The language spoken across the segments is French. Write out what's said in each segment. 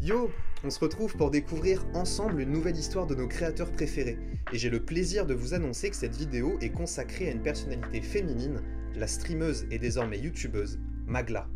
Yo, on se retrouve pour découvrir ensemble une nouvelle histoire de nos créateurs préférés, et j'ai le plaisir de vous annoncer que cette vidéo est consacrée à une personnalité féminine, la streameuse et désormais youtubeuse, Magla.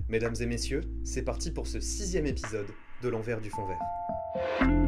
Mesdames et messieurs, c'est parti pour ce 6e épisode de l'envers du fond vert.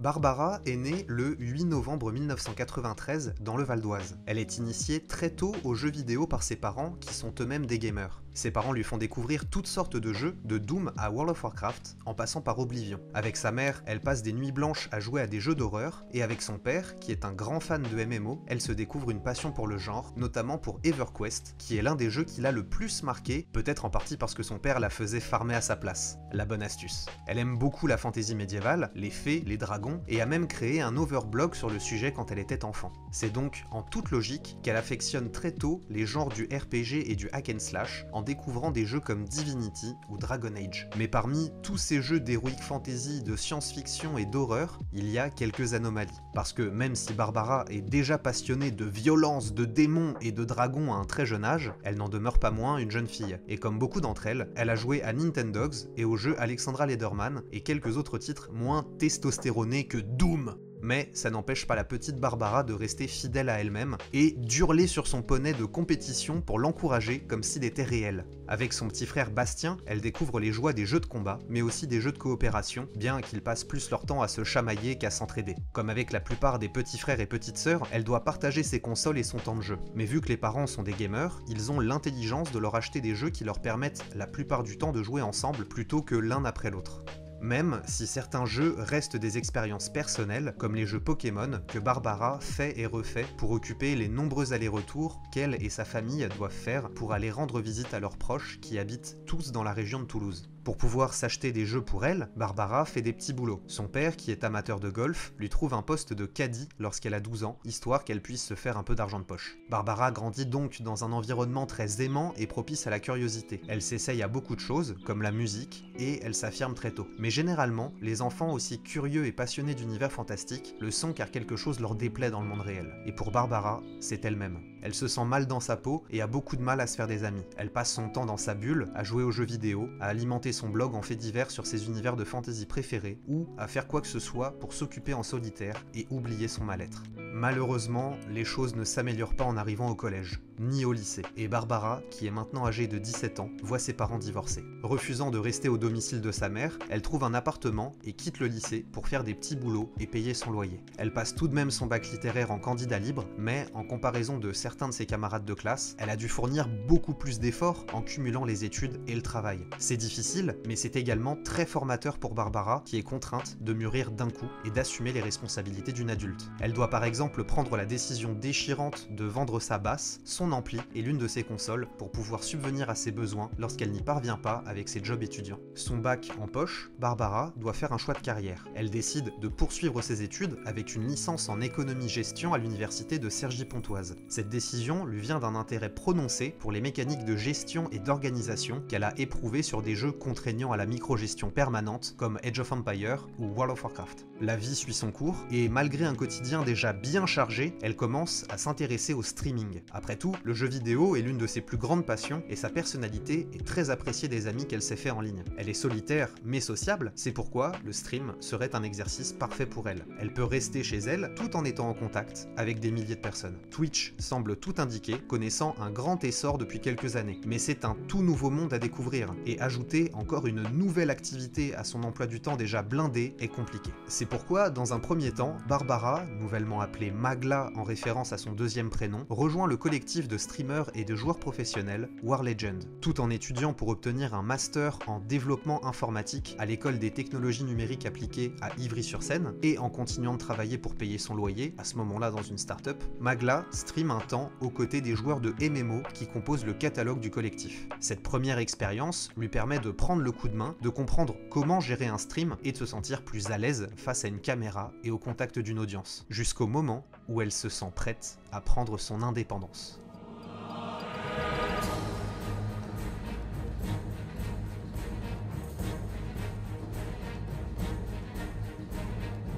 Barbara est née le 8 novembre 1993 dans le Val d'Oise. Elle est initiée très tôt aux jeux vidéo par ses parents qui sont eux-mêmes des gamers. Ses parents lui font découvrir toutes sortes de jeux, de Doom à World of Warcraft, en passant par Oblivion. Avec sa mère, elle passe des nuits blanches à jouer à des jeux d'horreur, et avec son père, qui est un grand fan de MMO, elle se découvre une passion pour le genre, notamment pour EverQuest, qui est l'un des jeux qui l'a le plus marqué, peut-être en partie parce que son père la faisait farmer à sa place. La bonne astuce. Elle aime beaucoup la fantasy médiévale, les fées, les dragons, et a même créé un overblog sur le sujet quand elle était enfant. C'est donc en toute logique qu'elle affectionne très tôt les genres du RPG et du hack and slash, en découvrant des jeux comme Divinity ou Dragon Age. Mais parmi tous ces jeux d'heroic fantasy, de science-fiction et d'horreur, il y a quelques anomalies. Parce que même si Barbara est déjà passionnée de violence, de démons et de dragons à un très jeune âge, elle n'en demeure pas moins une jeune fille. Et comme beaucoup d'entre elles, elle a joué à Nintendogs et au jeu Alexandra Lederman et quelques autres titres moins testostéronés que Doom. Mais ça n'empêche pas la petite Barbara de rester fidèle à elle-même et d'hurler sur son poney de compétition pour l'encourager comme s'il était réel. Avec son petit frère Bastien, elle découvre les joies des jeux de combat, mais aussi des jeux de coopération, bien qu'ils passent plus leur temps à se chamailler qu'à s'entraider. Comme avec la plupart des petits frères et petites sœurs, elle doit partager ses consoles et son temps de jeu. Mais vu que les parents sont des gamers, ils ont l'intelligence de leur acheter des jeux qui leur permettent la plupart du temps de jouer ensemble plutôt que l'un après l'autre. Même si certains jeux restent des expériences personnelles, comme les jeux Pokémon que Barbara fait et refait pour occuper les nombreux allers-retours qu'elle et sa famille doivent faire pour aller rendre visite à leurs proches qui habitent tous dans la région de Toulouse. Pour pouvoir s'acheter des jeux pour elle, Barbara fait des petits boulots. Son père, qui est amateur de golf, lui trouve un poste de caddie lorsqu'elle a 12 ans, histoire qu'elle puisse se faire un peu d'argent de poche. Barbara grandit donc dans un environnement très aimant et propice à la curiosité. Elle s'essaye à beaucoup de choses, comme la musique, et elle s'affirme très tôt. Mais généralement, les enfants aussi curieux et passionnés d'univers fantastique le sont car quelque chose leur déplaît dans le monde réel. Et pour Barbara, c'est elle-même. Elle se sent mal dans sa peau et a beaucoup de mal à se faire des amis. Elle passe son temps dans sa bulle, à jouer aux jeux vidéo, à alimenter son blog en faits divers sur ses univers de fantasy préférés, ou à faire quoi que ce soit pour s'occuper en solitaire et oublier son mal-être. Malheureusement, les choses ne s'améliorent pas en arrivant au collège, ni au lycée, et Barbara, qui est maintenant âgée de 17 ans, voit ses parents divorcer. Refusant de rester au domicile de sa mère, elle trouve un appartement et quitte le lycée pour faire des petits boulots et payer son loyer. Elle passe tout de même son bac littéraire en candidat libre, mais en comparaison de certains de ses camarades de classe, elle a dû fournir beaucoup plus d'efforts en cumulant les études et le travail. C'est difficile, mais c'est également très formateur pour Barbara, qui est contrainte de mûrir d'un coup et d'assumer les responsabilités d'une adulte. Elle doit par exemple prendre la décision déchirante de vendre sa basse, son ampli et l'une de ses consoles pour pouvoir subvenir à ses besoins lorsqu'elle n'y parvient pas avec ses jobs étudiants. Son bac en poche, Barbara doit faire un choix de carrière. Elle décide de poursuivre ses études avec une licence en économie-gestion à l'université de Cergy-Pontoise. Cette décision lui vient d'un intérêt prononcé pour les mécaniques de gestion et d'organisation qu'elle a éprouvées sur des jeux contraignant à la micro-gestion permanente comme Age of Empires ou World of Warcraft. La vie suit son cours et malgré un quotidien déjà bien chargée, elle commence à s'intéresser au streaming. Après tout, le jeu vidéo est l'une de ses plus grandes passions et sa personnalité est très appréciée des amis qu'elle s'est fait en ligne. Elle est solitaire mais sociable, c'est pourquoi le stream serait un exercice parfait pour elle. Elle peut rester chez elle tout en étant en contact avec des milliers de personnes. Twitch semble tout indiquer, connaissant un grand essor depuis quelques années, mais c'est un tout nouveau monde à découvrir et ajouter encore une nouvelle activité à son emploi du temps déjà blindé est compliqué. C'est pourquoi, dans un premier temps, Barbara, nouvellement appelée Magla en référence à son deuxième prénom, rejoint le collectif de streamers et de joueurs professionnels War Legend, tout en étudiant pour obtenir un master en développement informatique à l'école des technologies numériques appliquées à Ivry-sur-Seine et en continuant de travailler pour payer son loyer, à ce moment-là dans une start-up. Magla stream un temps aux côtés des joueurs de MMO qui composent le catalogue du collectif. Cette première expérience lui permet de prendre le coup de main, de comprendre comment gérer un stream et de se sentir plus à l'aise face à une caméra et au contact d'une audience, jusqu'au moment où elle se sent prête à prendre son indépendance.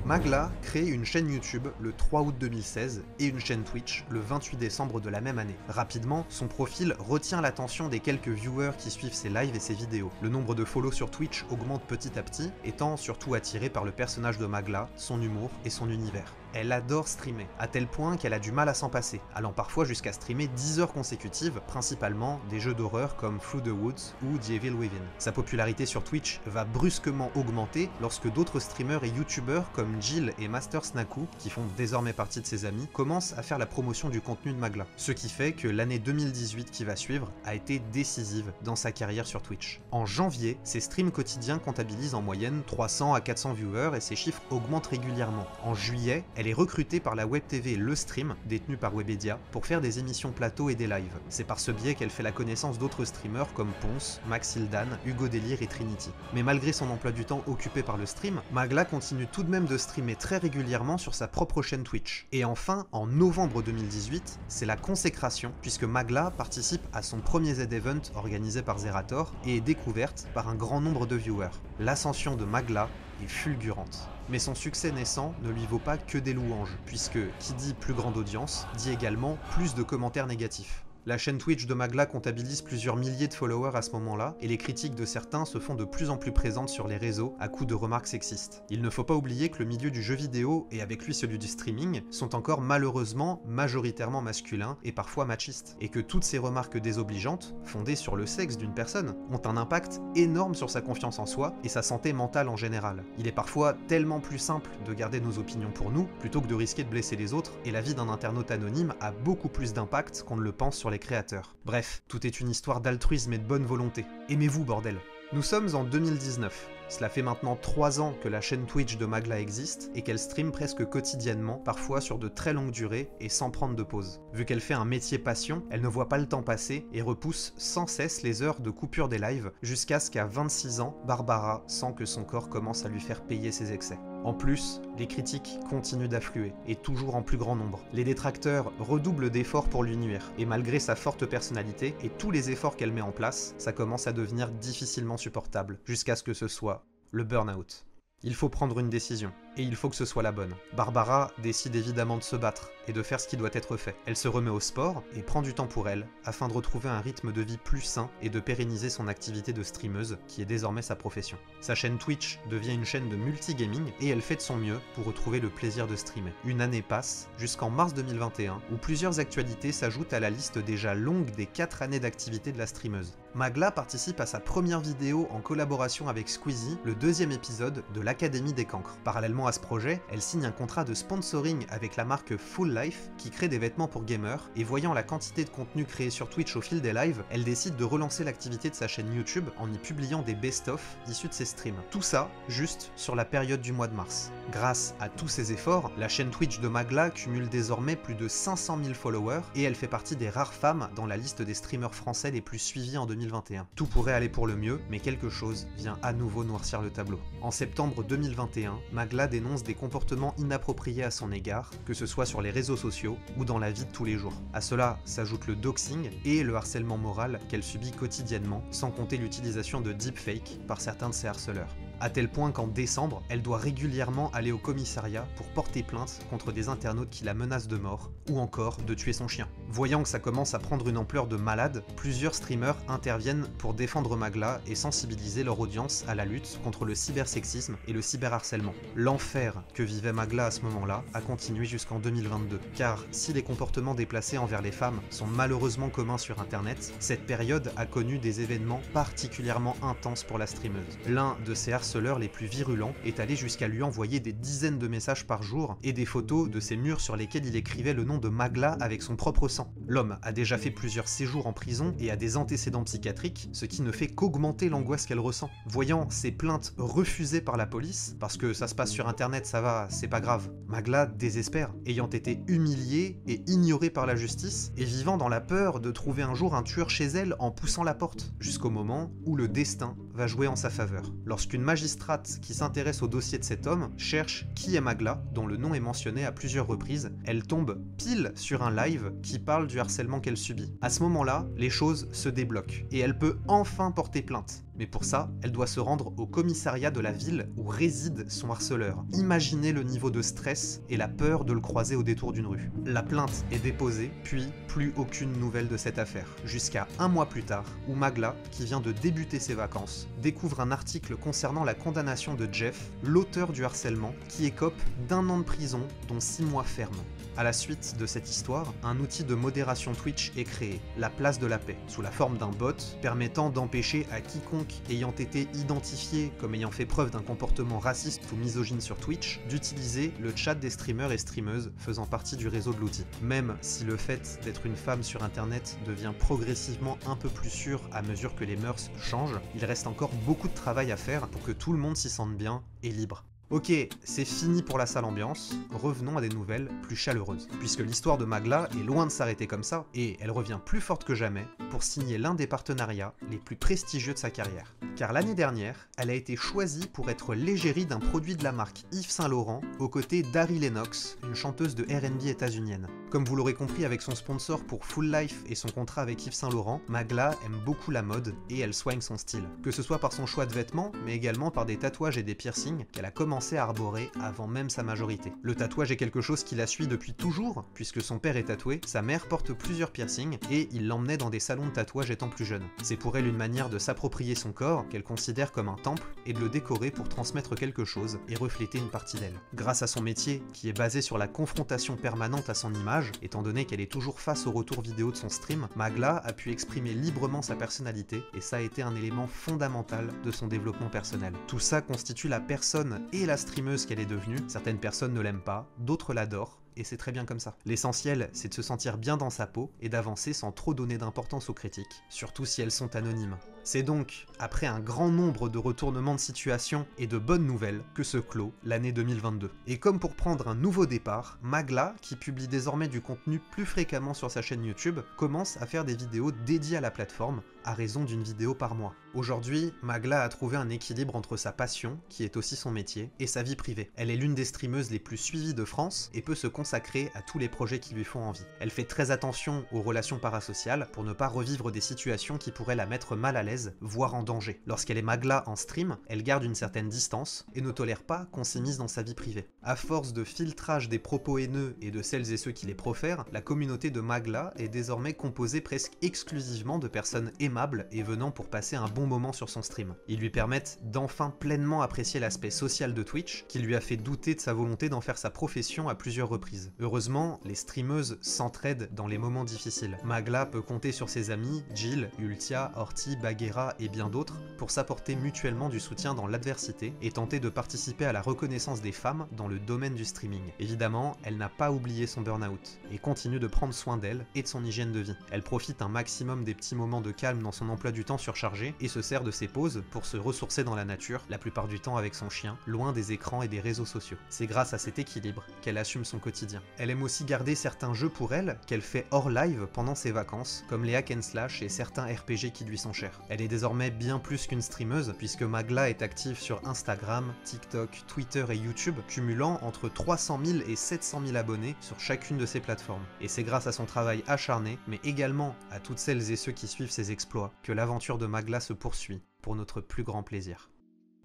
Magla crée une chaîne YouTube le 3 août 2016 et une chaîne Twitch le 28 décembre de la même année. Rapidement, son profil retient l'attention des quelques viewers qui suivent ses lives et ses vidéos. Le nombre de follow sur Twitch augmente petit à petit, étant surtout attiré par le personnage de Magla, son humour et son univers. Elle adore streamer, à tel point qu'elle a du mal à s'en passer, allant parfois jusqu'à streamer 10 heures consécutives, principalement des jeux d'horreur comme Through the Woods ou The Evil Within. Sa popularité sur Twitch va brusquement augmenter lorsque d'autres streamers et youtubeurs comme Jill et Master Snaku, qui font désormais partie de ses amis, commencent à faire la promotion du contenu de Magla. Ce qui fait que l'année 2018 qui va suivre a été décisive dans sa carrière sur Twitch. En janvier, ses streams quotidiens comptabilisent en moyenne 300 à 400 viewers et ses chiffres augmentent régulièrement. En juillet, elle est recrutée par la web TV Le Stream, détenue par Webedia, pour faire des émissions plateau et des lives. C'est par ce biais qu'elle fait la connaissance d'autres streamers comme Ponce, Max Hildan, Hugo Délire et Trinity. Mais malgré son emploi du temps occupé par le stream, Magla continue tout de même de streamer très régulièrement sur sa propre chaîne Twitch. Et enfin, en novembre 2018, c'est la consécration, puisque Magla participe à son premier Z-Event organisé par Zerator et est découverte par un grand nombre de viewers. L'ascension de Magla est fulgurante. Mais son succès naissant ne lui vaut pas que des louanges, puisque qui dit plus grande audience, dit également plus de commentaires négatifs. La chaîne Twitch de Magla comptabilise plusieurs milliers de followers à ce moment-là, et les critiques de certains se font de plus en plus présentes sur les réseaux à coups de remarques sexistes. Il ne faut pas oublier que le milieu du jeu vidéo, et avec lui celui du streaming, sont encore malheureusement majoritairement masculins et parfois machistes, et que toutes ces remarques désobligeantes, fondées sur le sexe d'une personne, ont un impact énorme sur sa confiance en soi et sa santé mentale en général. Il est parfois tellement plus simple de garder nos opinions pour nous, plutôt que de risquer de blesser les autres, et la vie d'un internaute anonyme a beaucoup plus d'impact qu'on ne le pense sur les créateurs. Bref, tout est une histoire d'altruisme et de bonne volonté. Aimez-vous, bordel. Nous sommes en 2019. Cela fait maintenant 3 ans que la chaîne Twitch de Magla existe et qu'elle stream presque quotidiennement, parfois sur de très longues durées et sans prendre de pause. Vu qu'elle fait un métier passion, elle ne voit pas le temps passer et repousse sans cesse les heures de coupure des lives jusqu'à ce qu'à 26 ans, Barbara sent que son corps commence à lui faire payer ses excès. En plus, les critiques continuent d'affluer, et toujours en plus grand nombre. Les détracteurs redoublent d'efforts pour lui nuire, et malgré sa forte personnalité et tous les efforts qu'elle met en place, ça commence à devenir difficilement supportable, jusqu'à ce que ce soit le burn-out. Il faut prendre une décision, et il faut que ce soit la bonne. Barbara décide évidemment de se battre, et de faire ce qui doit être fait. Elle se remet au sport, et prend du temps pour elle, afin de retrouver un rythme de vie plus sain, et de pérenniser son activité de streameuse, qui est désormais sa profession. Sa chaîne Twitch devient une chaîne de multigaming, et elle fait de son mieux pour retrouver le plaisir de streamer. Une année passe, jusqu'en mars 2021, où plusieurs actualités s'ajoutent à la liste déjà longue des 4 années d'activité de la streameuse. Magla participe à sa première vidéo en collaboration avec Squeezie, le 2e épisode de l'Académie des Cancres. Parallèlement à ce projet, elle signe un contrat de sponsoring avec la marque Full Life, qui crée des vêtements pour gamers, et voyant la quantité de contenu créé sur Twitch au fil des lives, elle décide de relancer l'activité de sa chaîne YouTube en y publiant des best-of issus de ses streams. Tout ça, juste sur la période du mois de mars. Grâce à tous ces efforts, la chaîne Twitch de Magla cumule désormais plus de 500 000 followers, et elle fait partie des rares femmes dans la liste des streamers français les plus suivis en 2021. Tout pourrait aller pour le mieux, mais quelque chose vient à nouveau noircir le tableau. En septembre 2021, Magla dénonce des comportements inappropriés à son égard, que ce soit sur les réseaux sociaux ou dans la vie de tous les jours. À cela s'ajoute le doxing et le harcèlement moral qu'elle subit quotidiennement, sans compter l'utilisation de deepfake par certains de ses harceleurs. À tel point qu'en décembre, elle doit régulièrement aller au commissariat pour porter plainte contre des internautes qui la menacent de mort, ou encore de tuer son chien. Voyant que ça commence à prendre une ampleur de malade, plusieurs streamers interviennent pour défendre Magla et sensibiliser leur audience à la lutte contre le cybersexisme et le cyberharcèlement. L'enfer que vivait Magla à ce moment-là a continué jusqu'en 2022, car si les comportements déplacés envers les femmes sont malheureusement communs sur internet, cette période a connu des événements particulièrement intenses pour la streameuse. L'un de ses harceleurs les plus virulents est allé jusqu'à lui envoyer des dizaines de messages par jour et des photos de ces murs sur lesquels il écrivait le nom de Magla avec son propre sang. L'homme a déjà fait plusieurs séjours en prison et a des antécédents psychiatriques, ce qui ne fait qu'augmenter l'angoisse qu'elle ressent. Voyant ses plaintes refusées par la police, parce que ça se passe sur internet, ça va, c'est pas grave, Magla désespère, ayant été humiliée et ignorée par la justice, et vivant dans la peur de trouver un jour un tueur chez elle en poussant la porte, jusqu'au moment où le destin va jouer en sa faveur. Lorsqu'une magistrate qui s'intéresse au dossier de cet homme cherche qui est Magla, dont le nom est mentionné à plusieurs reprises, elle tombe pile sur un live qui parle du harcèlement qu'elle subit. À ce moment-là, les choses se débloquent, et elle peut enfin porter plainte. Mais pour ça, elle doit se rendre au commissariat de la ville où réside son harceleur. Imaginez le niveau de stress et la peur de le croiser au détour d'une rue. La plainte est déposée, puis plus aucune nouvelle de cette affaire. Jusqu'à un mois plus tard, où Magla, qui vient de débuter ses vacances, découvre un article concernant la condamnation de Jeff, l'auteur du harcèlement, qui écope d'1 an de prison, dont 6 mois ferme. À la suite de cette histoire, un outil de modération Twitch est créé, la place de la paix, sous la forme d'un bot permettant d'empêcher à quiconque ayant été identifié comme ayant fait preuve d'un comportement raciste ou misogyne sur Twitch, d'utiliser le chat des streamers et streameuses faisant partie du réseau de l'outil. Même si le fait d'être une femme sur internet devient progressivement un peu plus sûr à mesure que les mœurs changent, il reste encore beaucoup de travail à faire pour que tout le monde s'y sente bien et libre. Ok, c'est fini pour la sale ambiance, revenons à des nouvelles plus chaleureuses. Puisque l'histoire de Magla est loin de s'arrêter comme ça, et elle revient plus forte que jamais pour signer l'un des partenariats les plus prestigieux de sa carrière. Car l'année dernière, elle a été choisie pour être l'égérie d'un produit de la marque Yves Saint Laurent, aux côtés d'Ari Lennox, une chanteuse de R&B états-unienne. Comme vous l'aurez compris avec son sponsor pour Full Life et son contrat avec Yves Saint Laurent, Magla aime beaucoup la mode et elle soigne son style. Que ce soit par son choix de vêtements, mais également par des tatouages et des piercings qu'elle a commencé à arborer avant même sa majorité. Le tatouage est quelque chose qui la suit depuis toujours, puisque son père est tatoué, sa mère porte plusieurs piercings, et il l'emmenait dans des salons de tatouage étant plus jeune. C'est pour elle une manière de s'approprier son corps, qu'elle considère comme un temple, et de le décorer pour transmettre quelque chose et refléter une partie d'elle. Grâce à son métier, qui est basé sur la confrontation permanente à son image, étant donné qu'elle est toujours face au retour vidéo de son stream, Magla a pu exprimer librement sa personnalité, et ça a été un élément fondamental de son développement personnel. Tout ça constitue la personne et la streameuse qu'elle est devenue. Certaines personnes ne l'aiment pas, d'autres l'adorent, et c'est très bien comme ça. L'essentiel, c'est de se sentir bien dans sa peau et d'avancer sans trop donner d'importance aux critiques, surtout si elles sont anonymes. C'est donc, après un grand nombre de retournements de situation et de bonnes nouvelles, que se clôt l'année 2022. Et comme pour prendre un nouveau départ, Magla, qui publie désormais du contenu plus fréquemment sur sa chaîne YouTube, commence à faire des vidéos dédiées à la plateforme, à raison d'une vidéo par mois. Aujourd'hui, Magla a trouvé un équilibre entre sa passion, qui est aussi son métier, et sa vie privée. Elle est l'une des streameuses les plus suivies de France et peut se consacrer à tous les projets qui lui font envie. Elle fait très attention aux relations parasociales pour ne pas revivre des situations qui pourraient la mettre mal à l'aise, voire en danger. Lorsqu'elle est Magla en stream, elle garde une certaine distance et ne tolère pas qu'on s'immisce dans sa vie privée. À force de filtrage des propos haineux et de celles et ceux qui les profèrent, la communauté de Magla est désormais composée presque exclusivement de personnes aimables et venant pour passer un bon moment sur son stream. Ils lui permettent d'enfin pleinement apprécier l'aspect social de Twitch, qui lui a fait douter de sa volonté d'en faire sa profession à plusieurs reprises. Heureusement, les streameuses s'entraident dans les moments difficiles. Magla peut compter sur ses amis, Jill, Ultia, Horty, Bagheera et bien d'autres, pour s'apporter mutuellement du soutien dans l'adversité et tenter de participer à la reconnaissance des femmes dans le domaine du streaming. Évidemment, elle n'a pas oublié son burn-out et continue de prendre soin d'elle et de son hygiène de vie. Elle profite un maximum des petits moments de calme dans son emploi du temps surchargé et se sert de ses pauses pour se ressourcer dans la nature, la plupart du temps avec son chien, loin des écrans et des réseaux sociaux. C'est grâce à cet équilibre qu'elle assume son quotidien. Elle aime aussi garder certains jeux pour elle qu'elle fait hors live pendant ses vacances, comme les hack and slash et certains RPG qui lui sont chers. Elle est désormais bien plus qu'une streameuse, puisque Magla est active sur Instagram, TikTok, Twitter et YouTube, cumulant entre 300 000 et 700 000 abonnés sur chacune de ces plateformes. Et c'est grâce à son travail acharné, mais également à toutes celles et ceux qui suivent ses exploits, que l'aventure de Magla se poursuit, pour notre plus grand plaisir.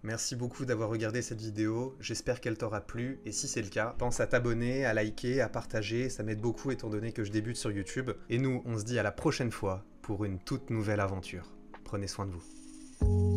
Merci beaucoup d'avoir regardé cette vidéo, j'espère qu'elle t'aura plu, et si c'est le cas, pense à t'abonner, à liker, à partager, ça m'aide beaucoup étant donné que je débute sur YouTube. Et nous, on se dit à la prochaine fois pour une toute nouvelle aventure. Prenez soin de vous.